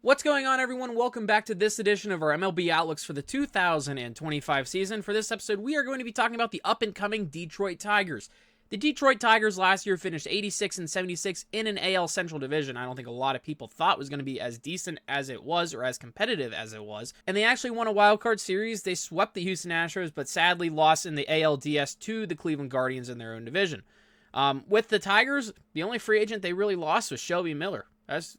What's going on, everyone? Welcome back to this edition of our MLB Outlooks for the 2025 season. For this episode, we are going to be talking about the up-and-coming Detroit Tigers. The Detroit Tigers last year finished 86 and 76 in an AL Central division. I don't think a lot of people thought was going to be as decent as it was or as competitive as it was. And they actually won a wildcard series. They swept the Houston Astros, but sadly lost in the ALDS to the Cleveland Guardians in their own division. With the Tigers, the only free agent they really lost was Shelby Miller.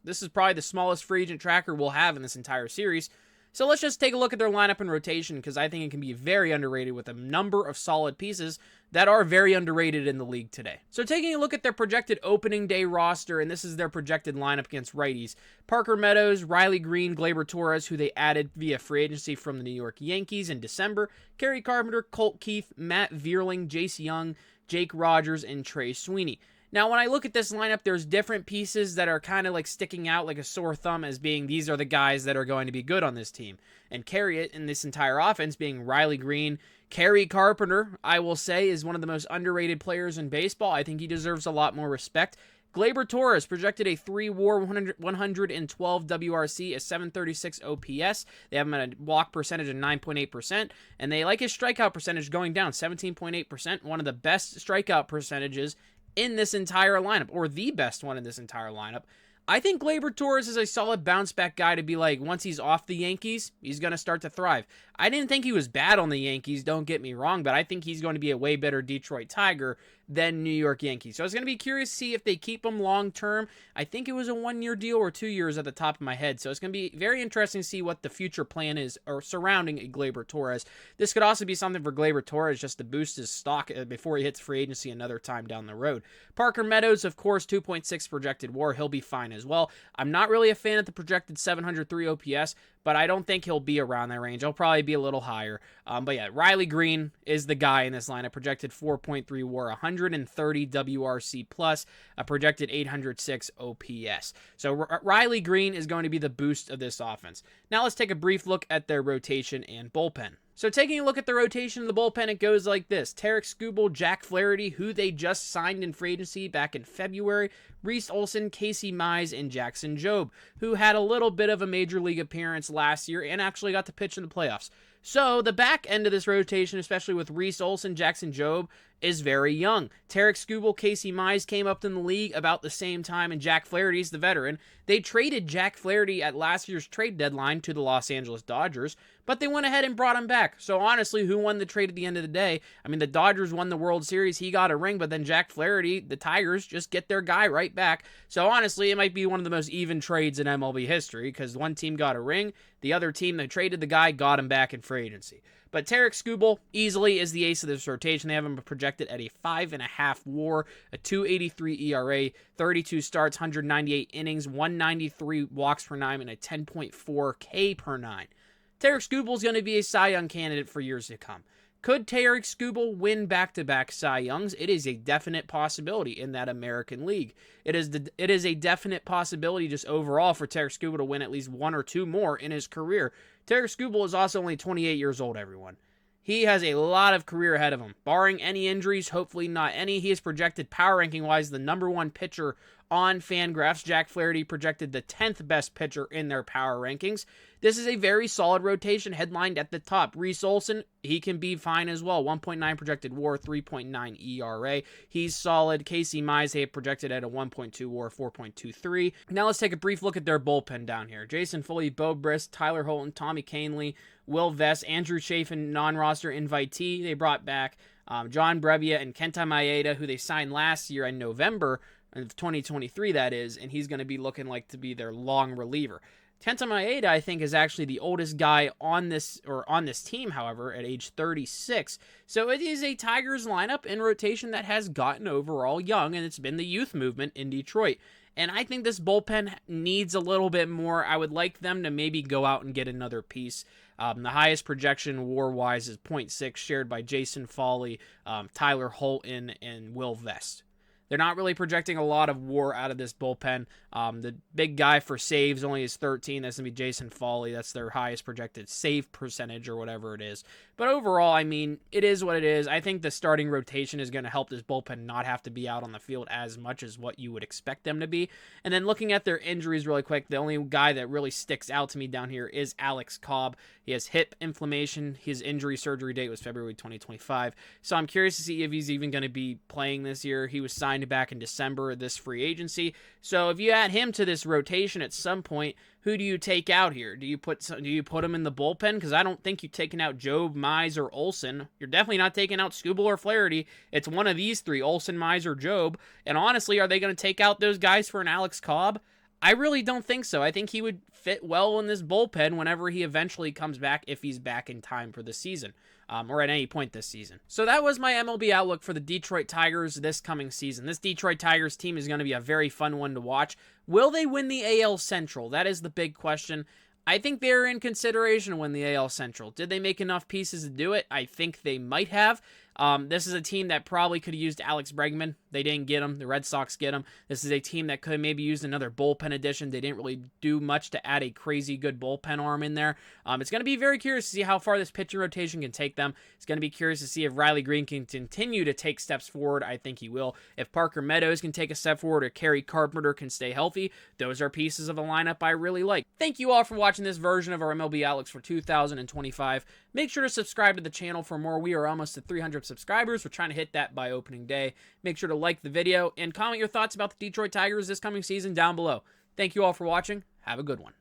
This is probably the smallest free agent tracker we'll have in this entire series. So let's just take a look at their lineup and rotation, because I think it can be very underrated with a number of solid pieces that are very underrated in the league today. So taking a look at their projected opening day roster, and this is their projected lineup against righties. Parker Meadows, Riley Green, Gleyber Torres, who they added via free agency from the New York Yankees in December, Kerry Carpenter, Colt Keith, Matt Vierling, Jace Young, Jake Rogers, and Trey Sweeney. Now, when I look at this lineup, there's different pieces that are kind of like sticking out like a sore thumb as being these are the guys that are going to be good on this team and carry it in this entire offense, being Riley Green. Kerry Carpenter, I will say, is one of the most underrated players in baseball. I think he deserves a lot more respect. Gleyber Torres projected a 3-WAR, 112 WRC, a 736 OPS. They have him at a walk percentage of 9.8%, and they like his strikeout percentage going down, 17.8%, one of the best strikeout percentages in this entire lineup, or the best one in this entire lineup. I think Gleyber Torres is a solid bounce back guy to be like, once he's off the Yankees, he's going to start to thrive. I didn't think he was bad on the Yankees, don't get me wrong, but I think he's going to be a way better Detroit Tiger than New York Yankees. So I was going to be curious to see if they keep him long term. I think it was a 1-year deal or 2 years at the top of my head. So it's going to be very interesting to see what the future plan is or surrounding Gleyber Torres. This could also be something for Gleyber Torres just to boost his stock before he hits free agency another time down the road. Parker Meadows, of course, 2.6 projected WAR. He'll be fine as well. I'm not really a fan of the projected 703 OPS, but I don't think he'll be around that range. He'll probably be a little higher. But yeah, Riley Green is the guy in this lineup. Projected 4.3 WAR, 130 WRC plus, a projected 806 OPS. So Riley Green is going to be the boost of this offense. Now let's take a brief look at their rotation and bullpen. So taking a look at the rotation of the bullpen, it goes like this. Tarik Skubal, Jack Flaherty, who they just signed in free agency back in February. Reese Olson, Casey Mize, and Jackson Jobe, who had a little bit of a major league appearance last year and actually got to pitch in the playoffs. So the back end of this rotation, especially with Reese Olson, Jackson Jobe, is very young. Tarik Skubal, Casey Mize came up in the league about the same time, and Jack Flaherty's the veteran. They traded Jack Flaherty at last year's trade deadline to the Los Angeles Dodgers, but they went ahead and brought him back. So honestly, who won the trade at the end of the day? I mean, the Dodgers won the World Series. He got a ring, but then Jack Flaherty, the Tigers, just get their guy right back. So honestly, it might be one of the most even trades in MLB history, because one team got a ring, the other team that traded the guy got him back in free agency. But Tarik Skubal easily is the ace of this rotation. They have him projected at a 5.5 WAR, a 2.83 ERA, 32 starts, 198 innings, 193 walks per nine, and a 10.4 K per nine. Tarik Skubal is going to be a Cy Young candidate for years to come. Could Tarik Skubal win back-to-back Cy Youngs? It is a definite possibility in that American League. It is a definite possibility just overall for Tarik Skubal to win at least one or two more in his career. Tarik Skubal is also only 28 years old, everyone. He has a lot of career ahead of him. Barring any injuries, hopefully not any, he is projected power ranking-wise the number one pitcher on Fangraphs. Jack Flaherty projected the 10th best pitcher in their power rankings. This is a very solid rotation headlined at the top. Reese Olson, he can be fine as well. 1.9 projected WAR, 3.9 ERA. He's solid. Casey Mize, they have projected at a 1.2 WAR, 4.23. Now let's take a brief look at their bullpen down here. Jason Foley, Bo Briss, Tyler Holton, Tommy Kahnle, Will Vest, Andrew Chafin, non-roster invitee. They brought back John Brebbia and Kenta Maeda, who they signed last year in November of 2023, that is, and he's going to be looking like to be their long reliever. Kenta Maeda, I think, is actually the oldest guy on this team, however, at age 36. So it is a Tigers lineup in rotation that has gotten overall young, and it's been the youth movement in Detroit. And I think this bullpen needs a little bit more. I would like them to maybe go out and get another piece. The highest projection WAR-wise is 0.6, shared by Jason Foley, Tyler Holton, and Will Vest. They're not really projecting a lot of war out of this bullpen. The big guy for saves only is 13. That's going to be Jason Foley. That's their highest projected save percentage or whatever it is. But overall, I mean, it is what it is. I think the starting rotation is going to help this bullpen not have to be out on the field as much as what you would expect them to be. And then looking at their injuries really quick, the only guy that really sticks out to me down here is Alex Cobb. He has hip inflammation. His injury surgery date was February 2025. So I'm curious to see if he's even going to be playing this year. He was signed back in December of this free agency. So if you add him to this rotation at some point, who do you take out here? Do you put him in the bullpen? Because I don't think you're taking out Job, Mize, or Olsen. You're definitely not taking out Skubal or Flaherty. It's one of these three, Olsen, Mize, or Job. And honestly, are they going to take out those guys for an Alex Cobb? I really don't think so. I think he would fit well in this bullpen whenever he eventually comes back, if he's back in time for the season, or at any point this season. So that was my MLB outlook for the Detroit Tigers this coming season. This Detroit Tigers team is going to be a very fun one to watch. Will they win the AL Central? That is the big question. I think they're in consideration to win the AL Central. Did they make enough pieces to do it? I think they might have. This is a team that probably could have used Alex Bregman. They didn't get him. The Red Sox get him. This is a team that could have maybe used another bullpen addition. They didn't really do much to add a crazy good bullpen arm in there. It's going to be very curious to see how far this pitching rotation can take them. It's going to be curious to see if Riley Green can continue to take steps forward. I think he will. If Parker Meadows can take a step forward, or Kerry Carpenter can stay healthy, those are pieces of a lineup I really like. Thank you all for watching this version of our MLB Outlooks for 2025. Make sure to subscribe to the channel for more. We are almost at 300 subscribers. We're trying to hit that by opening day. Make sure to like the video and comment your thoughts about the Detroit Tigers this coming season down below. Thank you all for watching. Have a good one.